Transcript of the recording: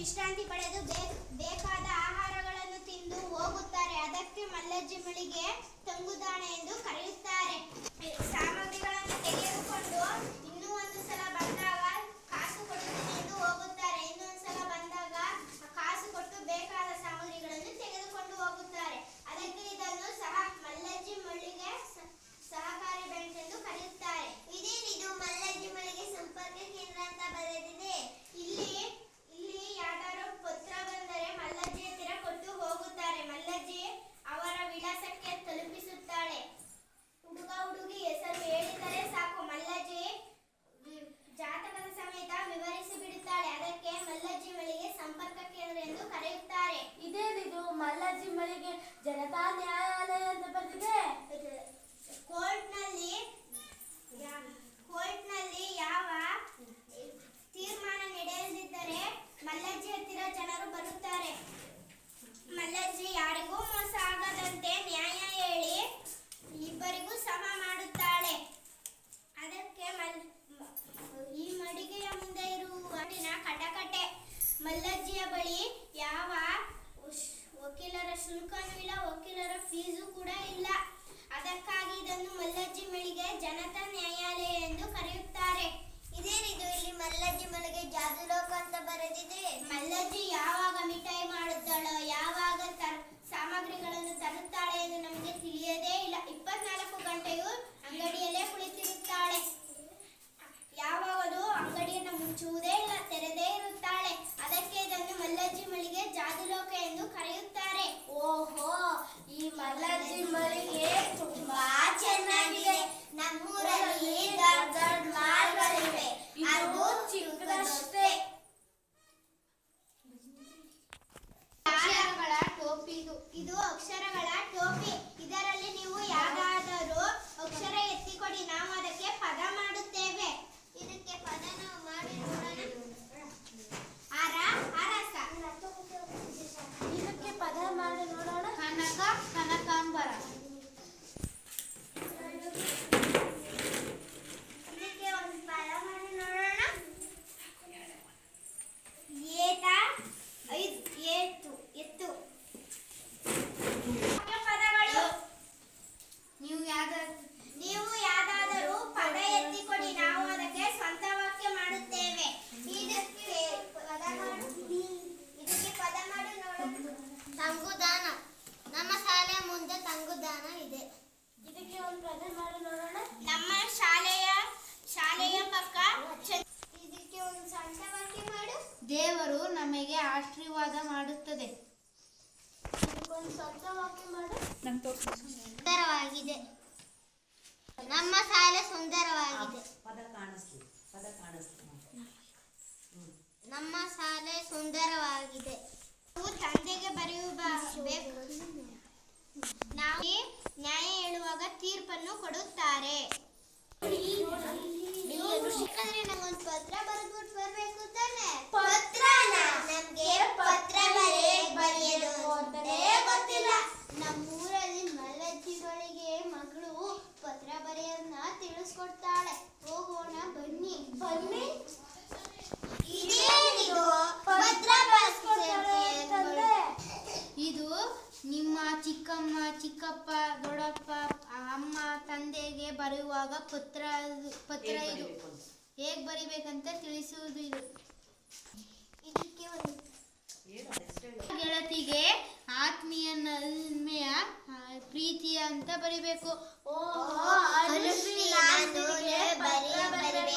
ವಿಶ್ರಾಂತಿ ಪಡೆದು ಬೇಕಾದ ಆಹಾರಗಳನ್ನು ತಿಂದು ಹೋಗುತ್ತಾರೆ. ಅದಕ್ಕೆ ಮಲ್ಲಜ್ಜಿ ಮಳಿಗೆ ತಂಗುದಾಣ ಎಂದು ಕರೆಯುತ್ತಾರೆ. ಸಾಮಗ್ರಿಗಳನ್ನು ತೆಗೆದುಕೊಂಡು ಇನ್ನೂ ಒಂದು ಸಲ ಬಂದಾಗ ಕಾಸು ಕೊಡುತ್ತೇನೆ ಎಂದು ಹೋಗುತ್ತಾರೆ. ಇನ್ನೊಂದು ಸಲ ಬಂದಾಗ ಕಾಸು ಕೊಟ್ಟು ಬೇಕಾದ ಸಾಮಗ್ರಿಗಳನ್ನು ತೆಗೆದುಕೊಂಡು ಹೋಗುತ್ತಾರೆ. ಅದಕ್ಕೆ ಇದನ್ನು ಸಹ ಮಲ್ಲಜ್ಜಿ ಮಳಿಗೆ ಸಹಕಾರಿ ಬ್ಯಾಂಕ್ ಎಂದು ಕರೆಯುತ್ತಾರೆ. ಇದೇನಿದು ಮಲ್ಲಜ್ಜಿ ಮಳಿಗೆ ಸಂಪರ್ಕ ಕೇಂದ್ರ ಅಂತ ಬರೆದಿದೆ. ಇಲ್ಲಿ ಯಾವ್ದಾದ್ರು ಪತ್ರ ಬಂದರೆ ಮಲ್ಲಜ್ಜಿ ಹತ್ತಿರ ಕೊಟ್ಟು ಹೋಗುತ್ತಾರೆ. ಮಲ್ಲಜ್ಜಿ ಅವರ ವಿಳಾಸಕ್ಕೆ ತಲುಪಿಸುತ್ತಾಳೆ. ಹುಡುಗ ಹುಡುಗಿ ಹೆಸರು ಹೇಳಿದರೆ ಸಾಕು, ಮಲ್ಲಜ್ಜಿ ಜಾತಕದ ಸಮೇತ ವಿವರಿಸಿ ಬಿಡುತ್ತಾಳೆ. ಅದಕ್ಕೆ ಮಲ್ಲಜ್ಜಿ ಮಳಿಗೆ ಸಂಪರ್ಕ ಕೇಂದ್ರ ಎಂದು ಕರೆಯುತ್ತಾರೆ. ಇದೇನಿದು ಮಲ್ಲಜ್ಜಿ ಮಳಿಗೆ ಜನತಾ ನ್ಯಾಯಾಲಯ ಅಂತ ಬರೆದಿದೆ. ಕೋರ್ಟ್ನಲ್ಲಿ ಯಾವ ತೀರ್ಮಾನ ನಡೆಯದಿದ್ದರೆ ಮಲ್ಲಜ್ಜಿ ಹತ್ತಿರ ಜನರು ಬರುತ್ತಾರೆ. ಮಲ್ಲಜ್ಜಿ ಯಾರಿಗೂ ಮೋಸ ಆಗದಂತೆ ನ್ಯಾಯ ಹೇಳಿ ಇಬ್ಬರಿಗೂ ಸಮ ಮಾಡುತ್ತಾಳೆ. ಅದಕ್ಕೆ ಈ ಮಳಿಗೆಯ ಮುಂದೆ ಇರುವ ಕಟಕಟೆ. ಮಲ್ಲಜ್ಜಿಯ ಬಳಿ ಯಾವ ವಕೀಲರ ಶುಲ್ಕನೂ ಇಲ್ಲ, ವಕೀಲರ ಫೀಸು ಕೂಡ ಇಲ್ಲ. ಅದಕ್ಕಾಗಿ ಇದನ್ನು ಮಲ್ಲಜ್ಜಿ ಮಳಿಗೆ ಜನತಾ ನ್ಯಾಯಾಲಯ ಎಂದು ಕರೆಯುತ್ತಾರೆ. ಇದೇನಿದು ಇಲ್ಲಿ ಮಲ್ಲಜ್ಜಿ ಮಳಿಗೆ ಜಾದುಲೋಕ ಅಂತ ಬರೆದಿದೆ. ಮಲ್ಲಜ್ಜಿ ಯಾವಾಗ ಮಿಠಾಯಿ ಮಾಡುತ್ತಾಳೋ, ಯಾವಾಗ ಸಾಮಗ್ರಿಗಳನ್ನು ತರುತ್ತಾಳೆ ಎಂದು ನಮಗೆ ತಿಳಿಯದೇ ಇಲ್ಲ. 24 ಗಂಟೆಯೂ ಅಂಗಡಿಯಲ್ಲೇ ಕುಳಿತಿರುತ್ತಾಳೆ. ಯಾವಾಗಲೂ ಅಂಗಡಿಯನ್ನು ಮುಚ್ಚುವುದೇ ಇಲ್ಲ, ತೆರೆದೇ ಇರುತ್ತಾಳೆ. ಅದಕ್ಕೆ ಇದನ್ನು ಮಲ್ಲಜ್ಜಿ ಮಳಿಗೆ ಜಾದುಲೋಕ ಎಂದು ಕರೆಯುತ್ತಾರೆ. ಓಹೋ, ಈ ಮಲ್ಲಜ್ಜಿ ಮಳಿಗೆ ತುಂಬಾ ಚೆನ್ನಾಗಿದೆ. ನಮ್ಮೂರಲ್ಲಿ ದೊಡ್ಡ ದೊಡ್ಡ ಮಾಲ್ಗಳಿವೆ, ಅದು ಚಿಕ್ಕದಷ್ಟೇ. ಅಕ್ಷರಗಳ ಟೋಪಿ. ಇದು ಅಕ್ಷರಗಳ ಟೋಪಿ. ಇದರಲ್ಲಿ ನೀವು ಯಾವುದಾದರೂ ಅಕ್ಷರ ಎತ್ತಿಕೊಡಿ, ನಾವು ಅದಕ್ಕೆ ಪದ ಮಾಡುತ್ತೇವೆ. ಇದಕ್ಕೆ ಪದ ನಾವು ಮಾಡಿ ನೋಡೋಣ. ಅರಸ. ಇದಕ್ಕೆ ಪದ ಮಾಡಿ ನೋಡೋಣ. ಕನಕ, ಕನಕಾಂಬರ. ಇದಕ್ಕೆ ಒಂದು ಪದ ಮಾಡಿ ನೋಡೋಣ. ಎತ್ತು. ಪದಗಳು. ನೀವು ಯಾವುದಾದರೂ ಪದ ಎತ್ತಿಕೊಡಿ, ನಾವು ಅದಕ್ಕೆ ಸ್ವಂತ ವಾಕ್ಯ ಮಾಡುತ್ತೇವೆ. ಇದಕ್ಕೆ ಪದ ಮಾಡಿ ನೋಡೋಣ. ತಂಗುದಾಣ. ನಮ್ಮ ಶಾಲೆಯ ಮುಂದೆ ತಂಗುದಾಣ ಇದೆ. ಇದಕ್ಕೆ ಒಂದು ಪದ ಮಾಡಿ ನೋಡೋಣ. ನಮ್ಮ ಶಾಲೆಯ ಪಕ್ಕ. ಇದಕ್ಕೆ ಒಂದು ಸಣ್ಣ ವಾಕ್ಯ ಮಾಡು. ದೇವರು ನಮಗೆ ಆಶೀರ್ವಾದ ಮಾಡುತ್ತದೆ. ಇದಕ್ಕೊಂದು ಸ್ವಂತ ವಾಕ್ಯ ಮಾಡು. ಸುಂದರವಾಗಿದೆ. ನಮ್ಮ ಶಾಲೆ ಸುಂದರವಾಗಿದೆ. ನಮ್ಮ ಶಾಲೆ ಸುಂದರವಾಗಿದೆ. ನಾವು ತಂದೆಗೆ ಬರೆಯಬೇಕು. ನಾವು ನ್ಯಾಯ ಹೇಳುವಾಗ ತೀರ್ಪನ್ನು ಕೊಡುತ್ತಾರೆ. ನಂಗೊಂದು ಪತ್ರ ಬರೆದ್ಬಿಟ್ಟು ಬರ್ಬೇಕು ತಾನೆ. ಪತ್ರನ? ನಮ್ಗೆ ಪತ್ರ ಬರೆಯೋದು ಅಂತಲೇ ಗೊತ್ತಿಲ್ಲ. ನಮ್ಮೂರಲ್ಲಿ ಮಲ್ಲಜ್ಜಿ ಬಳಿಗೆ ಮಗಳು ಪತ್ರ ಬರೆಯೋದನ್ನ ತಿಳಿಸ್ಕೊಡ್ತಾಳೆ. ಹೋಗೋಣ ಬನ್ನಿ. ಇದೇನಿದು ಪತ್ರ ಬರ್ಸ್ಕೊಡ್ತಾಳೆ. ಇದು ನಿಮ್ಮ ಚಿಕ್ಕಮ್ಮ, ಚಿಕ್ಕಪ್ಪ, ದೊಡ್ಡಪ್ಪ, ಅಮ್ಮ, ತಂದೆಗೆ ಬರೆಯುವಾಗ ಪತ್ರ ಇದು ಹೇಗೆ ಬರಿಬೇಕಂತ ತಿಳಿಸುವುದು. ಇದು ಇದಕ್ಕೆ ಒಂದು ಗೆಳತಿಗೆ ಆತ್ಮೀಯ ಪ್ರೀತಿಯ ಅಂತ ಬರಿಬೇಕು. ಅನುಶ್ರೀ, ನಾನು ಬರೆಯಬೇಕು.